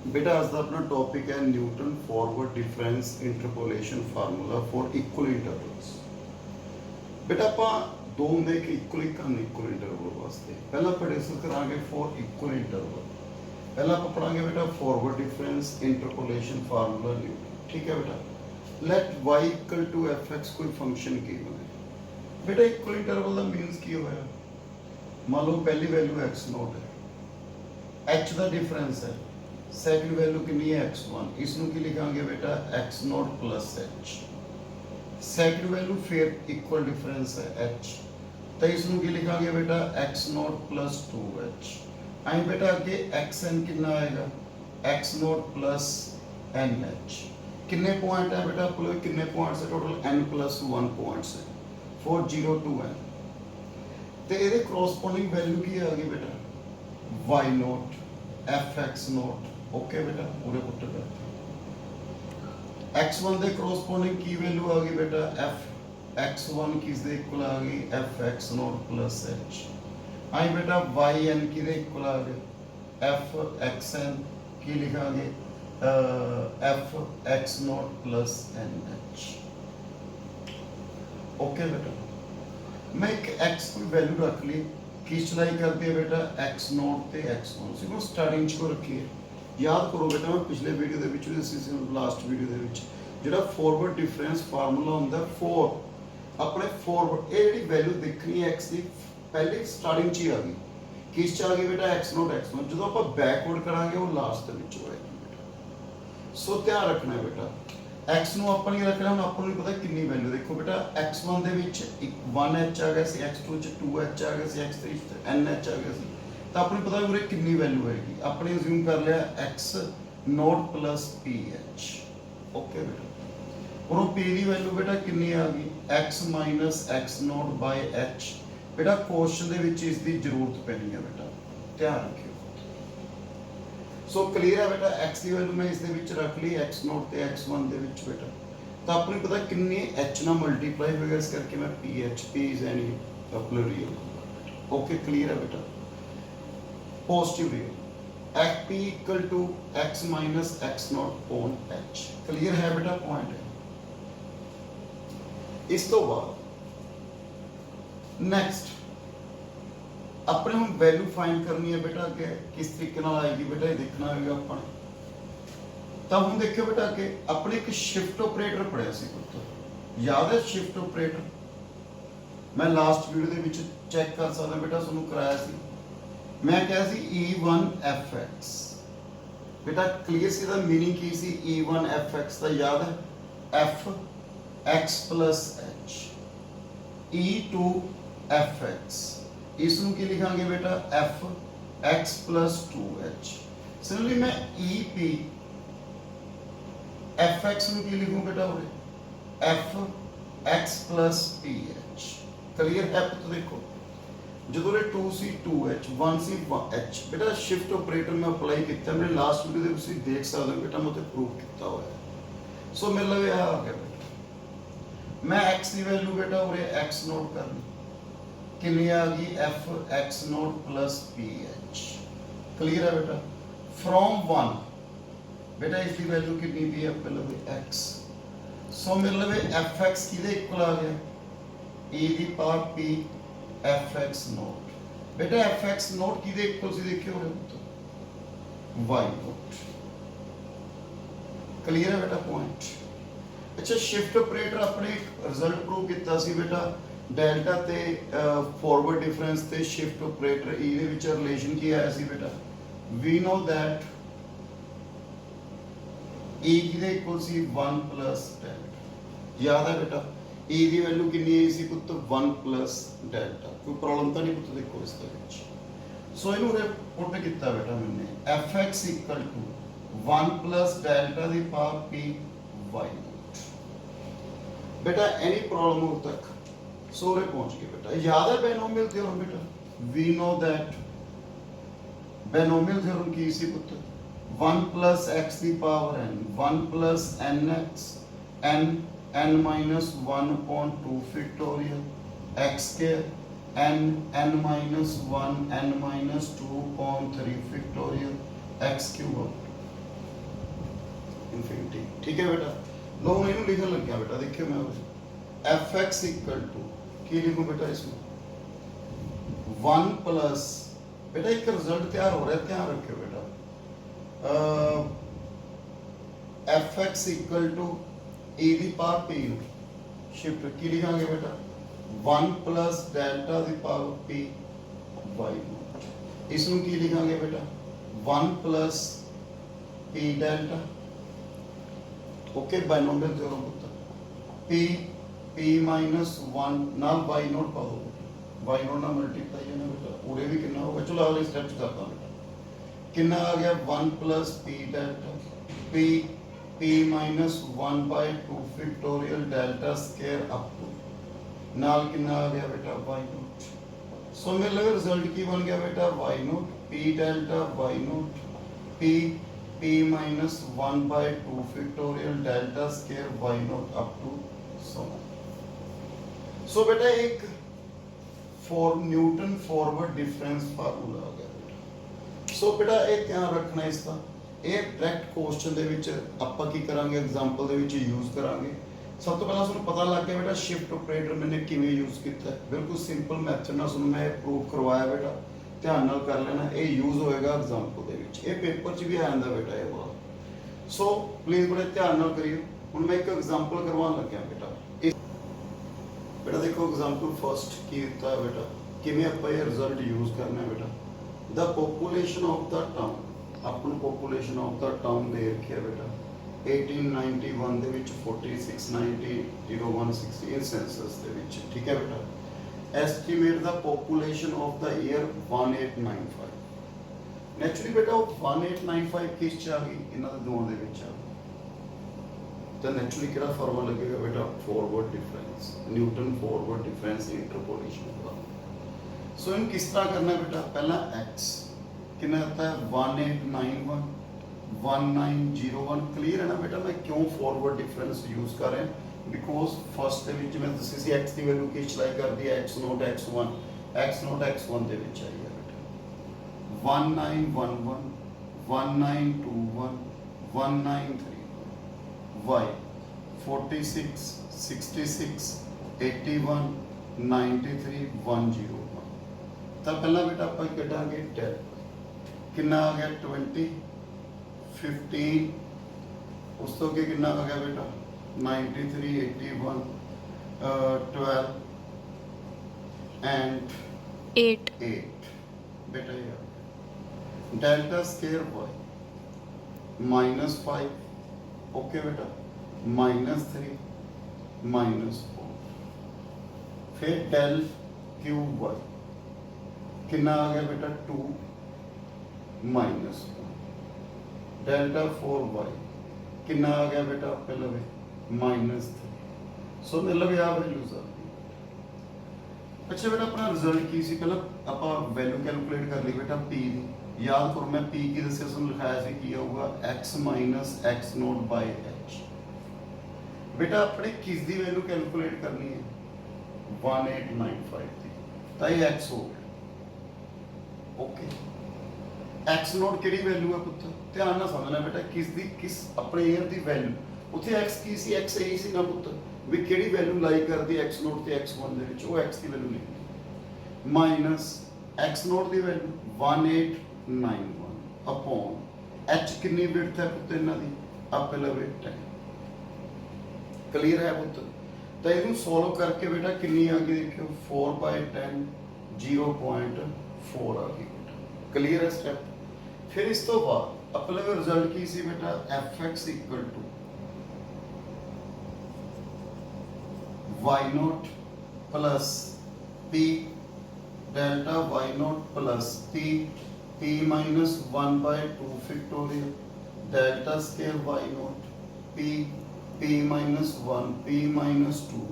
बेटा आज का अपना टॉपिक है Newton forward difference interpolation formula for equal intervals. बेटा आप दो होंगे कि इक्वल एक अनइक्वल इंटरवल वास्ते पहला आप डिस्कस करांगे फॉर इक्वल इंटरवल। पहला आप पढ़ांगे बेटा forward difference interpolation formula Newton. ठीक है बेटा। Let y equal to f x कोई फंक्शन गिवन है। बेटा इक्वल इंटरवल का मीनस की होया, मान लो पहली वैल्यू x नॉट है, h का डिफरेंस है, सैकंड वैल्यू कितनी है x1, इसमें की लिखांगे बेटा x not plus h। Second value फिर इक्वल डिफरेंस है h, तो इसमें की लिखांगे बेटा x नॉट प्लस 2h। आई बेटा आगे xn कितना आएगा, x नॉट प्लस nh। कितने पॉइंट है बेटा आपको, कितने पॉइंट्स है टोटल, n प्लस 1 पॉइंट्स है, 4 0 2 n। तो ये क्रॉसपोंडिंग वैल्यू की आ गई बेटा y not F x not. Okay बेटा पूरे पुट कर x1 ਦੇ ਕਰੋਸਪੋਂਡਿੰਗ ਕੀ ਵੈਲਿਊ ਆ ਗਈ ਬੇਟਾ f x1 ਕਿਸ ਦੇ ਇਕੁਅਲ ਆ ਗਈ f x note plus h। ਆਈ ਬੇਟਾ yn ਕਿਹਦੇ ਇਕੁਅਲ ਆ ਗਏ f xn ਕੀ ਲਿਖਾਂਗੇ f x note plus nh। Okay बेटा मैं एक x की वैल्यू रख ली, की चलाई करते हैं बेटा x नोट ते x1 सिर्फ स्टार्टिंग को रखिए। याद करो बेटा मैं पिछले वीडियो ਦੇ ਵਿੱਚ ਅਸੀਂ ਲਾਸਟ ਵੀਡੀਓ ਦੇ ਵਿੱਚ ਜਿਹੜਾ ਫਾਰਵਰਡ ਡਿਫਰੈਂਸ ਫਾਰਮੂਲਾ ਹੁੰਦਾ ਫੋਰ ਆਪਣੇ ਫਾਰਵਰਡ ਇਹ ਜਿਹੜੀ ਵੈਲਿਊ ਦੇਖਣੀ ਹੈ x ਦੀ ਪਹਿਲੇ ਸਟਾਰਟਿੰਗ 'ਚ ਹੀ ਆ ਗਈ, ਕਿਸ 'ਚ ਆ ਗਈ ਬੇਟਾ x ਨੋਟ x1। ਜਦੋਂ ਆਪਾਂ ਬੈਕਵਰਡ ਕਰਾਂਗੇ ਉਹ ਲਾਸਟ ਦੇ ਵਿੱਚ ਹੋਏਗੀ ਬੇਟਾ। ਸੋ ਧਿਆਨ ਰੱਖਣਾ ਹੈ ਬੇਟਾ x ਨੂੰ ਆਪਾਂ ਨਹੀਂ ਰੱਖਣਾ, ਹੁਣ ਆਪਾਂ ਨੂੰ ਪਤਾ ਕਿੰਨੀ ਵੈਲਿਊ ਦੇਖੋ ਬੇਟਾ x1 ਦੇ ਵਿੱਚ 1h ਆ ਗਿਆ ਸੀ, x2 ਚ 2h ਆ ਗਿਆ ਸੀ, x3 ਚ nh ਆ ਗਿਆ ਸੀ, ਤਾਂ ਆਪਾਂ ਨੂੰ ਪਤਾ ਉਰੇ ਕਿੰਨੀ ਵੈਲਿਊ ਆਏਗੀ। ਆਪਣੇ ਅਸਿਊਮ ਕਰ ਲਿਆ x note plus ph। Okay ਬੇਟਾ ਹੁਣ p ਦੀ ਵੈਲਿਊ ਬੇਟਾ ਕਿੰਨੀ ਆ ਗਈ x minus x nought by h। ਬੇਟਾ ਕੁਐਸਚਨ ਦੇ ਵਿੱਚ ਇਸ ਦੀ ਜ਼ਰੂਰਤ ਪੈਣੀ ਹੈ ਬੇਟਾ, ਧਿਆਨ ਰੱਖਿਓ। सो क्लीयर है बेटा x की वैल्यू मैं इस दे विच रख ली x नोट ते x1 दे विच बेटा, तो आपको नहीं पता कितनी h ना मल्टीप्लाई होगा, इस करके मैं ph p इज एनी अपना रियल। ओके क्लियर है बेटा positive real x p equal to x minus x nought on h। Clear है बेटा पॉइंट है। इस तो बाद नेक्स्ट अपने हम वैल्यू फाइंड करनी है बेटा कि किस तरीके नाल आएगी बेटा, ये देखना होगा अपन। तब हम देखियो बेटा कि अपने एक शिफ्ट ऑपरेटर पढ़िया सी पुत्र, याद है शिफ्ट ऑपरेटर, मैं लास्ट वीडियो दे विच चेक कर सकदा बेटा तुहानू कराया सी। मैं कहा सी e1 fx बेटा क्लियर सी दा मीनिंग की सी e1 fx दा याद है f x plus h, e2 fx इसमें की लिखांगे बेटा f x plus 2h। Similarly मैं e p f x में की लिखूं बेटा उरे f x plus ph। Clear है तो देखो जो 2 सी 2h 1 सी 1h बेटा शिफ्ट ऑपरेटर में अप्लाई किया, मैंने लास्ट वीडियो दे तुसीं देख सकते हो बेटा मैं तो प्रूव किया हुआ है। सो मेरे लिए आ गया बेटा, मैं x की वैल्यू बेटा उरे x नोट करनी कितनी आ गई f x note plus ph। Clear है बेटा फ्रॉम 1 बेटा इसकी वैल्यू कितनी दी है पहले x। सो मेरे लिए f x किदे इक्वल आ गया e दी power p f x note. बेटा f x नोट किदे इक्वल सी देखियो तो y नोट। क्लियर है बेटा पॉइंट। अच्छा शिफ्ट ऑपरेटर अपने रिजल्ट प्रूव किया सी बेटा डेल्टा ते फॉरवर्ड डिफरेंस ते शिफ्ट ऑपरेटर ई दे विच रिलेशन की आया सी बेटा, वी नो दैट ई किदे इक्वल सी 1 प्लस डेल्टा। याद है बेटा ई दी वैल्यू कितनी आई सी पुੱਤ 1 प्लस डेल्टा, कोई प्रॉब्लम तो नहीं पुੱਤ देखो इस दे विच। सो इनू रे पुट किया बेटा मैंने fx equal to 1 plus delta the power p y nought. बेटा एनी प्रॉब्लम हो तक सोरे पहुंच गए बेटा। याद है बायनोमियल थ्योरम बेटा, we know that binomial theorem की सी पुत्र 1 plus x the power n 1 plus nx n n minus 1 upon 2 factorial x square n n minus 1 n minus 2 upon 3 factorial x cube. Infinity. ठीक है बेटा, लो मैं इन्हों लिखन लग गया बेटा, देखियो मैं एफ एक्स इक्वल टू की लिखूं बेटा इसमें 1 प्लस, बेटा एक रिजल्ट तैयार हो रहा है, ध्यान रखियो बेटा, F X equal to A दी पावर पी शिफ्ट की लिखांगे बेटा 1 प्लस डेल्टा दी पावर पी वाई नॉट, इसनों की लिखांगे बेटा 1 plus P delta, okay binomial theorem होता पी पी माइनस 1 ना वाई नॉट पा दो, वाई नॉट ना मल्टीप्लाई है ना बेटा, पूरे भी कितना होगा, चलो अगले स्टेप करता हूं बेटा, कितना आ गया 1 plus P delta p P minus 1/2 factorial delta square up to नाल कितना आ गया बेटा वाई नॉट। सो मेरे लिए रिजल्ट की बन गया बेटा Y naught P delta Y naught P P minus 1/2 factorial delta square Y naught up to so बेटा एक for Newton forward difference formula आ गया बेटा। सो बेटा एक ध्यान रखना इसका, ਇਹ ਡਾਇਰੈਕਟ ਕੁਐਸਚਨ ਦੇ ਵਿੱਚ ਆਪਾਂ ਕੀ ਕਰਾਂਗੇ, ਐਗਜ਼ਾਮਪਲ ਦੇ ਵਿੱਚ ਯੂਜ਼ ਕਰਾਂਗੇ। ਸਭ ਤੋਂ ਪਹਿਲਾਂ ਤੁਹਾਨੂੰ ਪਤਾ ਲੱਗ ਗਿਆ ਬੇਟਾ ਸ਼ਿਫਟ ਆਪਰੇਟਰ ਮੈंने ਕਿਵੇਂ ਯੂਜ਼ ਕੀਤਾ ਹੈ, ਬਿਲਕੁਲ ਸਿੰਪਲ ਮੈਥਡ ਨਾਲ ਤੁਹਾਨੂੰ ਮੈਂ ਪ੍ਰੂਵ ਕਰਵਾਇਆ ਬੇਟਾ, ਧਿਆਨ ਨਾਲ ਕਰ ਲੈਣਾ, ਇਹ ਯੂਜ਼ ਹੋਏਗਾ ਐਗਜ਼ਾਮਪਲ ਦੇ ਵਿੱਚ, ਇਹ ਪੇਪਰ 'ਚ ਵੀ ਆ ਜਾਂਦਾ ਬੇਟਾ ਇਹ ਵਾਲਾ। ਸੋ ਪਲੀਜ਼ ਬੜੇ ਧਿਆਨ ਨਾਲ ਕਰਿਓ। ਹੁਣ ਮੈਂ ਇੱਕ ਐਗਜ਼ਾਮਪਲ ਕਰਵਾਉਣ ਲੱਗਿਆ ਬੇਟਾ, बेटा देखो एग्जांपल फर्स्ट की दिता है बेटा, किवें ਆਪਾਂ ਇਹ ਰਿਜ਼ਲਟ ਯੂਜ਼ ਕਰਨਾ ਹੈ ਬੇਟਾ, the population of the town, अपन पॉपुलेशन ऑफ द टाउन दे रखिया बेटा 1891 ਦੇ ਵਿੱਚ 4690 0160 in सेंसस ਦੇ ਵਿੱਚ, ठीक है बेटा, estimate the population of the year 1895, naturally बेटा 1895 किस ਚ ਆ ਗਈ, ਇਹਨਾਂ ਦੇ ਦੋਵਾਂ ਦੇ ਵਿੱਚ ਆ, तो नेचुरली किहड़ा फार्मूला लगेगा बेटा forward difference, Newton forward difference interpolation का। सो इन किस तरह करना है बेटा, पहला x कितना आता है 1891 1901, क्लियर है ना बेटा, मैं क्यों फॉरवर्ड डिफरेंस यूज कर रहे हैं, बिकॉज फर्स्ट ਦੇ ਵਿੱਚ ਮੈਂ ਦੱਸੀ ਸੀ x ਦੀ ਵੈਲਿਊ ਕੀ ਚਲਾਈ ਕਰਦੀ ਹੈ x ਨੋਟ x1 ਦੇ ਵਿੱਚ ਆਈ ਹੈ ਬੇਟਾ 1911 1921 1931 y 46 66 81 93 101। ਤਾਂ ਪਹਿਲਾਂ ਬੇਟਾ ਆਪਾਂ ਕੱਢਾਂਗੇ 10, ਕਿੰਨਾ ਆ ਗਿਆ 20 15, ਉਸ ਤੋਂ ਅੱਗੇ ਕਿੰਨਾ ਆ ਗਿਆ ਬੇਟਾ 93 81 12 and 8 बेटा ये डेल्टा स्क्वायर y -5, ओके बेटा -3 -4, फिर डेल क्यूब y कितना आ गया बेटा 2 -1, डेल्टा 4y कितना आ गया बेटा पहले -3। सो मतलब ये वैल्यूज आ गई। अच्छा बेटा अपना रिजल्ट की सी, पहले ਆਪਾਂ वैल्यू कैलकुलेट कर ली बेटा p ਦੀ, याद करो मैं p की दसिया ਤੁਹਾਨੂੰ ਲਿਖਾਇਆ ਸੀ ਕੀ ਆਊਗਾ x - x nought by h। बेटा अपने किस ਦੀ वैल्यू कैलकुलेट करनी है 1895 ਦੀ, ਤਾਂ ਇਹ x ਹੋ ਗਿਆ, ओके x नोट ਕਿਹੜੀ वैल्यू ਹੈ ਪੁੱਤ, ਧਿਆਨ ਨਾਲ ਸਮਝਣਾ ਬੇਟਾ, ਕਿਸ ਦੀ ਕਿਸ ਆਪਣੇ ਏਅਰ ਦੀ वैल्यू, ਉੱਥੇ x ਕੀ ਸੀ, x ਇਹੀ ਸੀ ਨਾ ਪੁੱਤ, ਵੀ ਕਿਹੜੀ वैल्यू ਲਾਈ ਕਰਦੀ x नोट ਤੇ x1 ਦੇ ਵਿੱਚ, ਉਹ x ਦੀ वैल्यू ਲਿਖਣੀ ਮਾਈਨਸ x नोट ਦੀ वैल्यू 1891 अपॉन h कितनी विड्थ है पुੱਤ ਇਹਨਾਂ ਦੀ, ਆਪੇ ਲਵੇ 10, क्लियर है पुੱਤ। ਤਾਂ ਇਹਨੂੰ ਸੋਲਵ ਕਰਕੇ बेटा ਕਿੰਨੀ ਆ ਗਈ ਦੇਖਿਓ 4/10 0.4 आ गई बेटा, क्लियर है स्टेप। फिर इस तो बाद अपने रिजल्ट की सी बेटा fx इक्वल टू y nought plus p delta y nought plus p minus 1/2 factorial delta square y nought p minus 1 p minus 2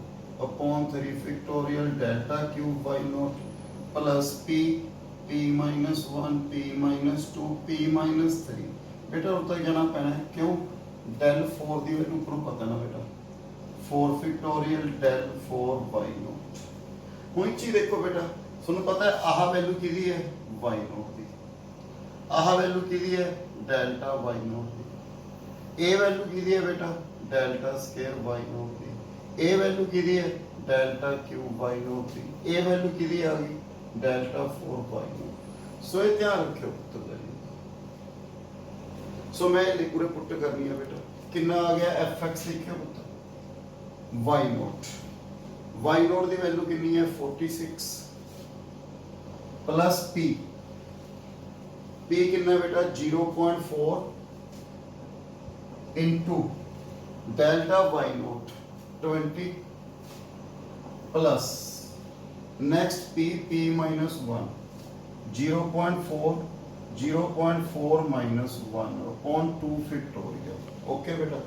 upon 3 factorial delta cube y nought plus p minus 1 p minus 2 p minus 3। बेटा उतना जाना पैना है, क्यों del 4 दी value पर पता ना बेटा 4 फैक्टोरियल डेल 4 y नोट। हुण चीज देखो बेटा ਤੁਹਾਨੂੰ पता है आह वैल्यू किहदी है y नोट दी, आह वैल्यू किहदी है डेल्टा y नोट दी, ए वैल्यू की है बेटा डेल्टा स्केयर वाई नॉट की, ए वैल्यू की है डेल्टा क्यूब वाई नॉट की, ए वैल्यू की आ गई डेल्टा 4 वाई नॉट। सो ये ध्यान रखियो पुत्र वैल्यू। सो मैं ये पूरे पुट करनी है बेटा, कितना आ गया एफ एक्स लिखियो पुत्र वाई नॉट, वाई नॉट की वैल्यू कितनी है 46 प्लस पी, पी कितना बेटा 0.4 into delta Y nought 20 plus next p, P minus 1 0.4 minus 1 upon 2 factorial. Okay बेटा,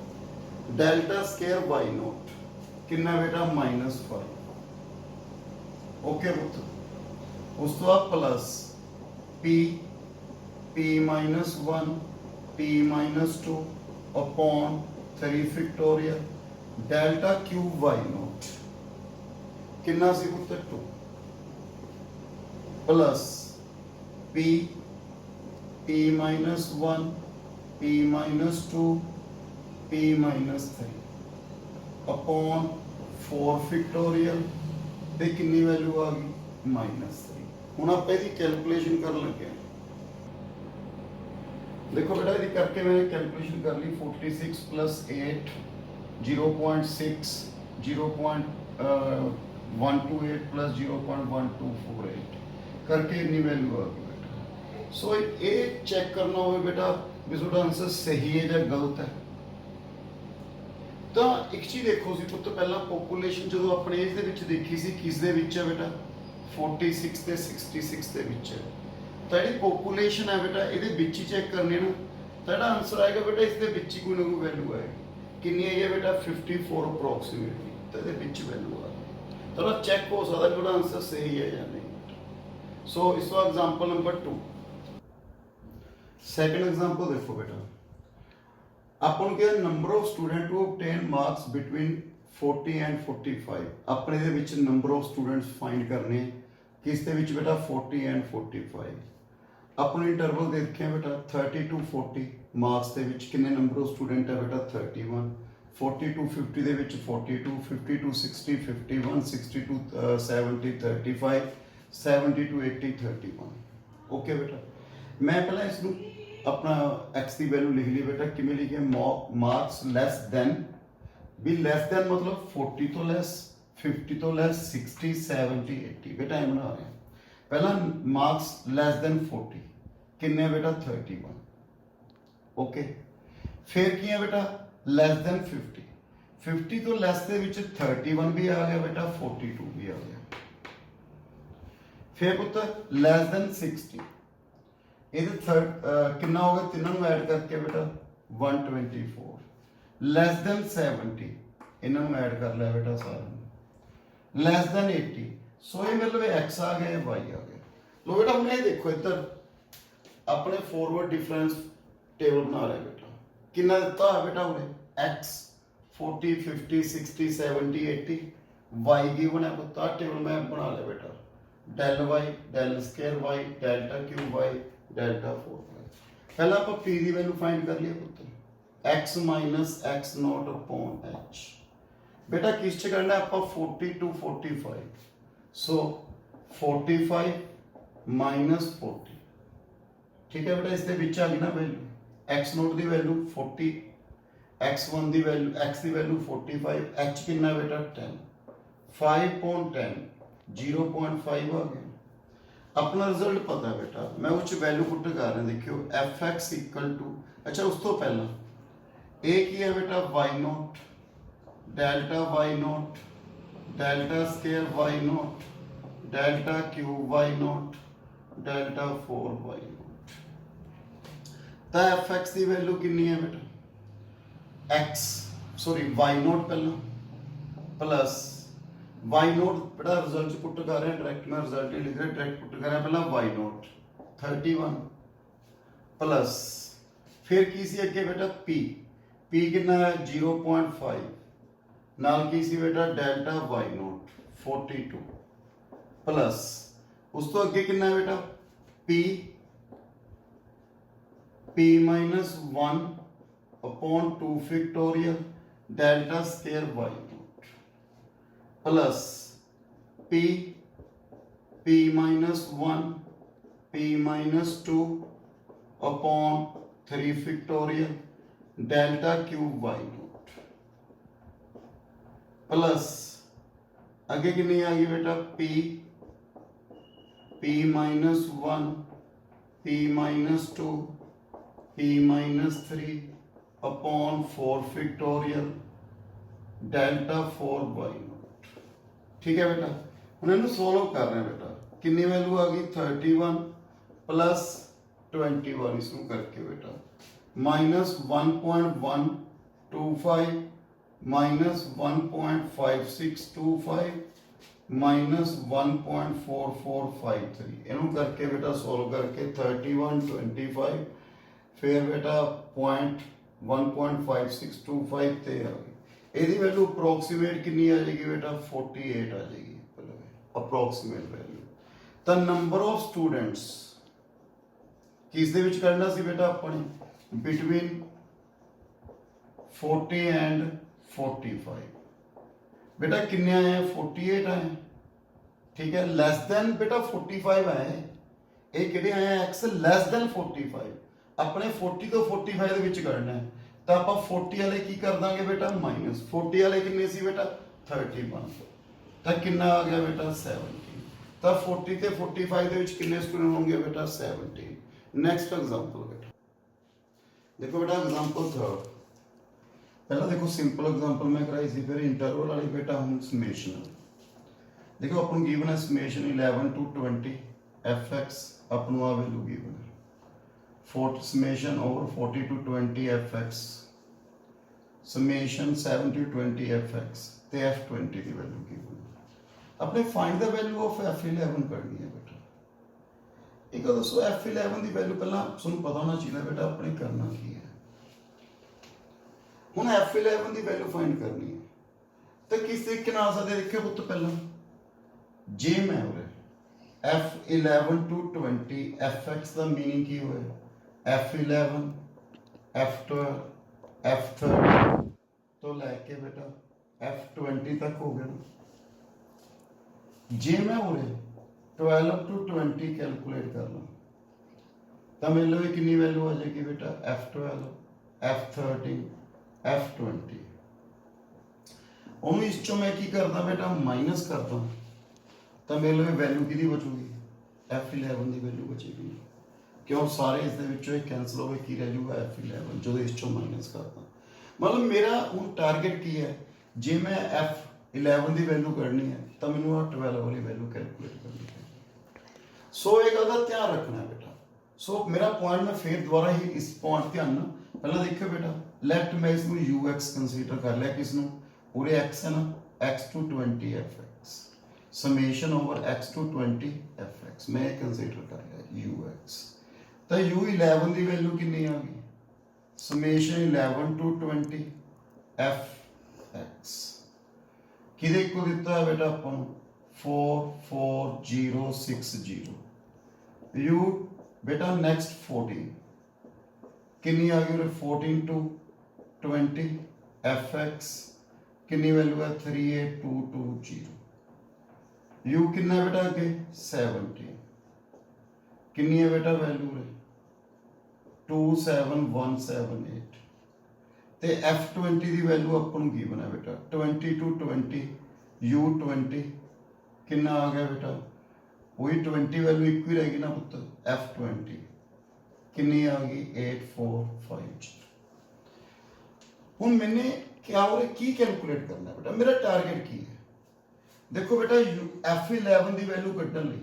डेल्टा स्केयर वाई नॉट कितना बेटा -5। ओके पुत्र, उस तो आप plus p, P minus 1 p minus 2 upon 3 factorial delta cube y nought कितना सी पुत्र 2 plus p, P minus 1 p minus 2 P minus 3 upon 4 factorial ते कितनी वैल्यू आ गई -3। हुण आप इसकी कैलकुलेशन कर लगे, देखो बेटा ये करके मैंने कैलकुलेशन कर ली 46 प्लस 8 0.6 0.128 प्लस 0.1248 करके इतनी वैल्यू आ गई बेटा। सो ये चेक करना हो बेटा भी ਤੁਹਾਡਾ आंसर सही है या गलत है। तो एक चीज देखो सी पुੱਤ ਪਹਿਲਾਂ ਪੋਪੂਲੇਸ਼ਨ ਜਦੋਂ ਆਪਣੇ ਏਜ ਦੇ ਵਿੱਚ ਦੇਖੀ ਸੀ ਕਿਸ ਦੇ ਵਿੱਚ ਹੈ ਬੇਟਾ 46 ਤੇ 66 ਦੇ ਵਿੱਚ ਹੈ। ਤਾਂ ਜਿਹੜੀ ਪੋਪੂਲੇਸ਼ਨ ਹੈ ਬੇਟਾ ਇਹਦੇ ਵਿੱਚ ਹੀ ਚੈੱਕ ਕਰਨੀ ਨਾ, ਤਾਂ ਜਿਹੜਾ ਆਨਸਰ ਆਏਗਾ ਬੇਟਾ ਇਸ ਦੇ ਵਿੱਚ ਹੀ ਕੋਈ ਨਾ ਕੋਈ ਵੈਲਿਊ ਆਏਗੀ। ਕਿੰਨੀ ਆਈ ਹੈ ਬੇਟਾ 54 ਅਪਰੋਕਸੀਮੇਟਲੀ, ਤਾਂ ਇਹਦੇ ਵਿੱਚ ਵੈਲਿਊ ਆ ਗਈ। ਤਾਂ ਚੈੱਕ ਹੋ ਸਕਦਾ ਤੁਹਾਡਾ ਆਨਸਰ ਸਹੀ ਹੈ ਜਾਂ ਨਹੀਂ। ਸੋ ਇਸ ਤੋਂ ਐਗਜ਼ਾਮਪਲ ਨੰਬਰ 2, ਸੈਕੰਡ ਐਗਜ਼ਾਮਪਲ ਦੇਖੋ ਬੇਟਾ, ਆਪਾਂ ਨੂੰ ਕਿਹਾ number of student to obtain marks between 40 and 45। ਆਪਣੇ ਦੇ ਵਿੱਚ ਨੰਬਰ ਆਫ ਸਟੂਡੈਂਟਸ ਫਾਈਂਡ ਕਰਨੇ ਕਿਸ ਦੇ ਵਿੱਚ ਬੇਟਾ 40 ਐਂਡ 45। ਆਪਾਂ ਨੂੰ ਇੰਟਰਵਲ ਦੇ ਰੱਖਿਆ ਬੇਟਾ 30 ਟੂ 40 ਮਾਰਕਸ ਦੇ ਵਿੱਚ ਕਿੰਨੇ ਨੰਬਰ ਆਫ ਸਟੂਡੈਂਟ ਹੈ ਬੇਟਾ 31, 40 ਟੂ 50 ਦੇ ਵਿੱਚ 42, 50 ਟੂ 60 51, 60 ਟੂ 70 35, 70 ਟੂ 80 31। ਓਕੇ ਬੇਟਾ, मैं पहले इसको अपना x की वैल्यू लिख ली बेटा, किमें लिखे मार्क्स लेस देन, भी लेस देन मतलब 40 तो लेस, 50 तो लेस, 60 70 80 बेटा ये बना रहे हैं। पहला मार्क्स लेस देन 40 किन्ने बेटा 31। ओके, फिर की है बेटा लेस देन 50, 50 तो लेस दे विच 31 भी आ गया बेटा, 42 भी आ गया। फिर पुत्र लेस देन 60, ਇਹਦੇ ਥਰਡ ਕਿੰਨਾ ਹੋ ਗਿਆ, ਤਿੰਨਾਂ ਨੂੰ ਐਡ ਕਰਕੇ ਬੇਟਾ 124। ਲੈਸ ਦੈਨ 70 ਇਹਨਾਂ ਨੂੰ ਐਡ ਕਰ ਲਿਆ ਬੇਟਾ ਸਾਰਿਆਂ ਨੂੰ, ਲੈਸ ਦੈਨ 80। ਸੋ ਇਹ ਮਤਲਬ x ਆ ਗਿਆ, y ਆ ਗਿਆ। ਲੋ ਬੇਟਾ ਹੁਣ ਇਹ ਦੇਖੋ ਇੱਧਰ ਆਪਣੇ ਫਾਰਵਰਡ ਡਿਫਰੈਂਸ ਟੇਬਲ ਬਣਾ ਲਿਆ ਬੇਟਾ। ਕਿੰਨਾ ਦਿੱਤਾ ਹੈ ਬੇਟਾ ਉਹਨੇ x 40 50 60 70 80, y ਗਿਵਨ ਹੈ ਪੁੱਤ ਟੇਬਲ ਮੈਂ ਬਣਾ ਲਿਆ ਬੇਟਾ, del y del square y delta cube y delta 4। पहला आप p की वैल्यू फाइंड कर लिया पुत्र, x minus x not upon h। बेटा किस च करना है आप 40 टू 45, सो 45 माइनस 40। ठीक है बेटा, इस दे विच आ गई ना वैल्यू x नॉट की वैल्यू 40, x1 की वैल्यू x की वैल्यू 45, h कितना बेटा 10, 5.10 0.5 आ गया। अपना रिजल्ट पता है बेटा, मैं उस वैल्यू पुट कर रहा देखियो एफ एक्स इक्वल टू, अच्छा उस तो पहला ए की है बेटा Y nought delta Y nought delta square y nought delta cube y nought delta 4 y nought. तो एफ एक्स की वैल्यू कितनी है बेटा एक्स सॉरी वाई नॉट पहला प्लस वाई नोट बेटा रिजल्ट पुट कर रहे हैं डायरेक्ट, मैं रिजल्ट ही लिख रहा डायरेक्ट पुट कर रहा है। पहला वाई नोट 31 प्लस फिर की सी अगे बेटा पी, पी कितना है 0.5 नाल की सी बेटा डेल्टा वाई नोट 42 प्लस उस तो अगे कितना है बेटा P, P minus 1 upon 2 factorial delta square y not plus p p minus 1 p minus 2 upon 3 factorial delta cube y not plus आगे कितनी आ गई बेटा p minus 1 p minus 2 p minus 3 upon 4 factorial delta 4y not. ठीक है बेटा, हम इन्हें solve कर रहे हैं बेटा। कितनी वैल्यू आ गई 31 प्लस 21 इसमें करके बेटा माइनस 1.125 माइनस 1.5625 माइनस 1.4453 इन्हों करके बेटा सोल्व करके 31 25 फिर बेटा 1.5625 ते आ गई। ਇਹਦੀ ਵੈਲਿਊ ਅਪਰੋਕਸੀਮੇਟ ਕਿੰਨੀ ਆ ਜਾਏਗੀ ਬੇਟਾ 48 ਆ ਜਾਏਗੀ ਅਪਰੋਕਸੀਮੇਟ ਵੈਲਿਊ। ਤਾਂ ਨੰਬਰ ਆਫ ਸਟੂਡੈਂਟਸ ਕਿਸ ਦੇ ਵਿੱਚ ਕਰਨਾ ਸੀ ਬੇਟਾ ਆਪਣੀ ਬਿਟਵੀਨ 40 ਐਂਡ 45 बेटा कितने आए हैं 48 आए हैं। ठीक है, लेस देन बेटा 45 आए हैं। ये किहड़े आए हैं x लेस देन 45 अपने 40 तो 45 ਦੇ ਵਿੱਚ ਕਰਨਾ ਹੈ ਤਾਂ ਆਪਾਂ 40 ਵਾਲੇ ਕੀ ਕਰ ਦਾਂਗੇ ਬੇਟਾ ਮਾਈਨਸ 40 ਵਾਲੇ ਕਿੰਨੇ ਸੀ ਬੇਟਾ 31 ਤਾਂ ਕਿੰਨਾ ਆ ਗਿਆ ਬੇਟਾ 17 ਤਾਂ 40 ਤੇ 45 ਦੇ ਵਿੱਚ ਕਿੰਨੇ ਸਟੂਡੈਂਟ ਹੋਣਗੇ ਬੇਟਾ 17। नेक्स्ट एग्जांपल बेटा देखो बेटा एग्जांपल थर्ड पहला देखो सिंपल एग्जांपल मैं कराई थी फिर इंटरवल वाली बेटा हम समेशन देखो अपन गिवन है समेशन 11 to 20 fx अपन आ वैल्यू गिवन है summation over 40 to 20 fx summation 7 to 20 fx ते f20 की वैल्यू गिवन है। अपने find the value of f11 करनी है बेटा। एक दोस्तों f11 की वैल्यू पहला तुहानू पता होना चाहिए बेटा अपने करना की है। हुण f11 की वैल्यू फाइंड करनी है तो किस तरीके नाल सकदे देखियो पुत्त पहला जे मैं उरे f11 to 20 fx का मीनिंग की होए f11 f12 f13 तो लेके बेटा f20 तक हो गया। जे मैं उरे 12 to 20 कैलकुलेट कर लो तो मेरे लो कितनी वैल्यू आ जाएगी बेटा f12 f13 f20 इस चो मैं की करता बेटा माइनस करता तो मेरे लो वैल्यू की बचूगी f11 की वैल्यू बचेगी क्यों सारे इस कैंसल हो गए की रह जाऊगा f11 जो इस चो माइनस करता मतलब मेरा हूँ टारगेट की है जे मैं f11 की वैल्यू करनी है तो मैंने 12 वाली वैल्यू कैलकुलेट करनी है। सो एक गल का ध्यान रखना है बेटा। सो मेरा पॉइंट मैं फिर दोबारा ही इस पॉइंट ध्यान ना पहला देखियो बेटा लेफ्ट में इसमें ux कंसीडर कर लिया किसनु पूरे x है ना x to 20 fx summation over x to 20 fx मैं कंसीडर कर लिया ux तो u11 की वैल्यू कितनी आ गई समेशन 11 to 20 fx किदे को दिता है बेटा अपन 44060 u बेटा नेक्स्ट 14 कितनी आ गई 14 to 20 fx कितनी वैल्यू है 38220 u कितना बेटा आगे 70 कितनी है बेटा वैल्यू है 27178 ते f20 की वैल्यू अपन गिवन है बेटा 20 to 20 u20 कितना आ गया बेटा वही 20 वैल्यू एक ही रहेगी ना पुत्र f20 कितनी आ गई 8450। हुण मैंने क्या हो रहा की कैलकुलेट करना है बेटा मेरा टारगेट की है देखो बेटा f11 की वैल्यू कड्ढण लई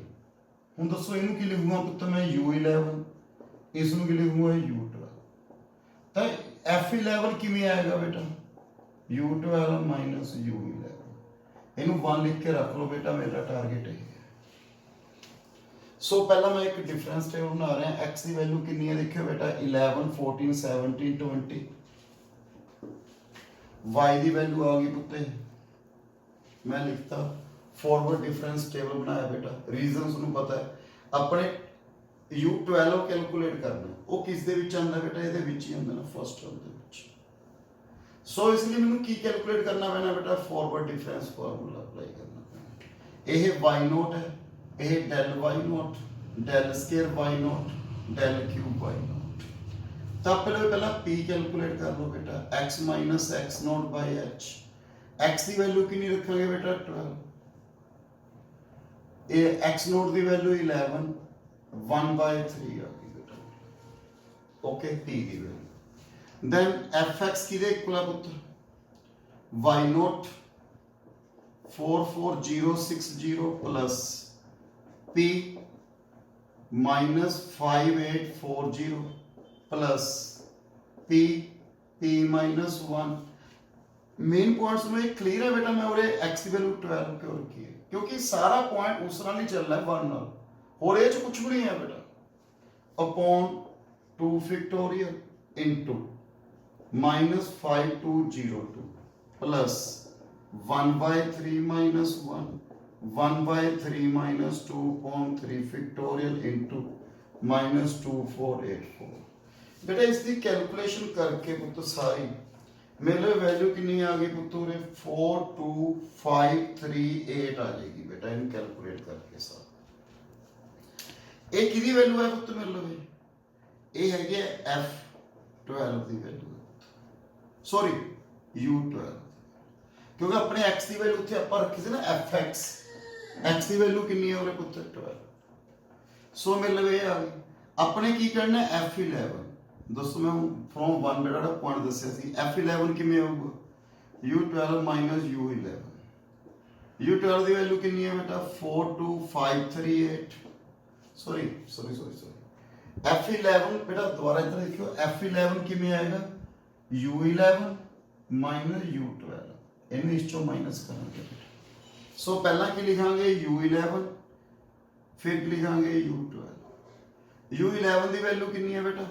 हुण दसो इहनूं की लिखूंगा पुत्र मैं u11 इसनूं की लिखूंगा u12 तो f11 किवें आएगा बेटा u12 माइनस u11 इनू 1 लिख के रख लो बेटा मेरा टारगेट है। सो पहला मैं एक डिफरेंस टेबल बना रहा हूं x की वैल्यू कितनी है देखियो बेटा 11 14 17 20 y की वैल्यू आ गई पुत्ते मैं लिखता फॉरवर्ड डिफरेंस टेबल बनाया बेटा रीजंस नु पता है अपने u12 कैलकुलेट करना ਉਹ ਕਿਸ ਦੇ ਵਿੱਚ ਆਉਂਦਾ ਬੇਟਾ, ਇਹਦੇ ਵਿੱਚ ਹੀ ਆਉਂਦਾ ਨਾ, ਫਸਟ ਟਰਮ ਦੇ ਵਿੱਚ। ਸੋ ਇਸ ਲਈ ਮੈਨੂੰ ਕੀ ਕੈਲਕੂਲੇਟ ਕਰਨਾ ਪੈਣਾ ਬੇਟਾ, ਫਾਰਵਰਡ ਡਿਫਰੈਂਸ ਫਾਰਮੂਲਾ ਅਪਲਾਈ ਕਰਨਾ ਪੈਣਾ। ਇਹ y ਨੋਟ ਹੈ, ਇਹ del y nought, del square y nought, del cube y nought. ਤਾਂ ਪਹਿਲਾਂ p ਕੈਲਕੂਲੇਟ ਕਰ ਲਓ ਬੇਟਾ, x minus x nought by h। x ਦੀ ਵੈਲਿਊ ਕਿੰਨੀ ਰੱਖਾਂਗੇ ਬੇਟਾ 12, ਇਹ x ਨੋਟ ਦੀ ਵੈਲਿਊ 11, 1/3 ਆ ਗਈ ਬੇਟਾ। ਓਕੇ, p ਦੀ ਵੈਲਿਊ। ਦੈਨ fx ਕਿਹਦੇ ਇਕੁਅਲ ਆ ਪੁੱਤਰ, y note 44060 plus p minus 5840 plus p minus 1। Main points में क्लियर है बेटा, मैं और x की वैल्यू 12 क्यों रखी है, क्योंकि सारा पॉइंट उस नाल ही चल रहा है 1 नाल, और ये कुछ भी नहीं है बेटा। Upon 2 factorial into minus 5202 plus 1/3 minus 1, 1/3 minus 2/3 factorial into minus 2484। बेटा इसकी कैलकुलेशन करके पुत्र सारी मेरे वैल्यू कितनी आ गई पुत्र, 42538 आ जाएगी बेटा, इन कैलकुलेट करके सारा। एक किदी वैल्यू है पुत्र मेरे लो, ये है F12 की वैल्यू, सॉरी U12, क्योंकि अपने x की वैल्यू उत्थे आप रखी थी ना fx, x की वैल्यू कितनी है उरे पुत्र 12। सो मेरे लो ये आ गई। अपने की करना है F11, दोस्तों मैं फ्रॉम 1 बेटा पॉइंट दसिया सी, F11 किमें आऊगा, U12 minus U11। U12 की वैल्यू कितनी है बेटा 42538, सॉरी F11 बेटा दोबारा इधर देखियो, F11 किमें आएगा U11 माइनस U12, इन्हें इस चो माइनस करेंगे बेटा। सो पहला की लिखांगे U11, फिर लिखांगे U12। U11 की वैल्यू कितनी है बेटा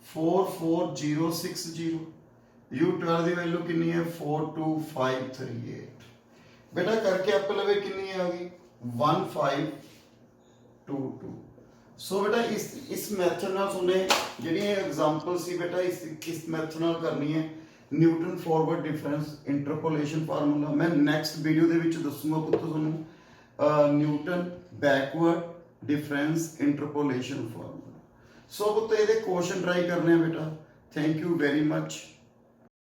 44060, U12 की वैल्यू कितनी है 42538। बेटा करके आप लवे कितनी आ गई 1522। सो बेटा इस मैथड नाल सुने जिहड़ी एग्जांपल सी बेटा इस मैथड नाल करनी है, Newton forward difference interpolation formula. मैं नेक्स्ट वीडियो दे विच दसूंगा पुੱਤ ਤੁਹਾਨੂੰ Newton backward difference interpolation formula. So पुੱਤ ਇਹਦੇ क्वेश्चन ट्राई करने बेटा। Thank you very much.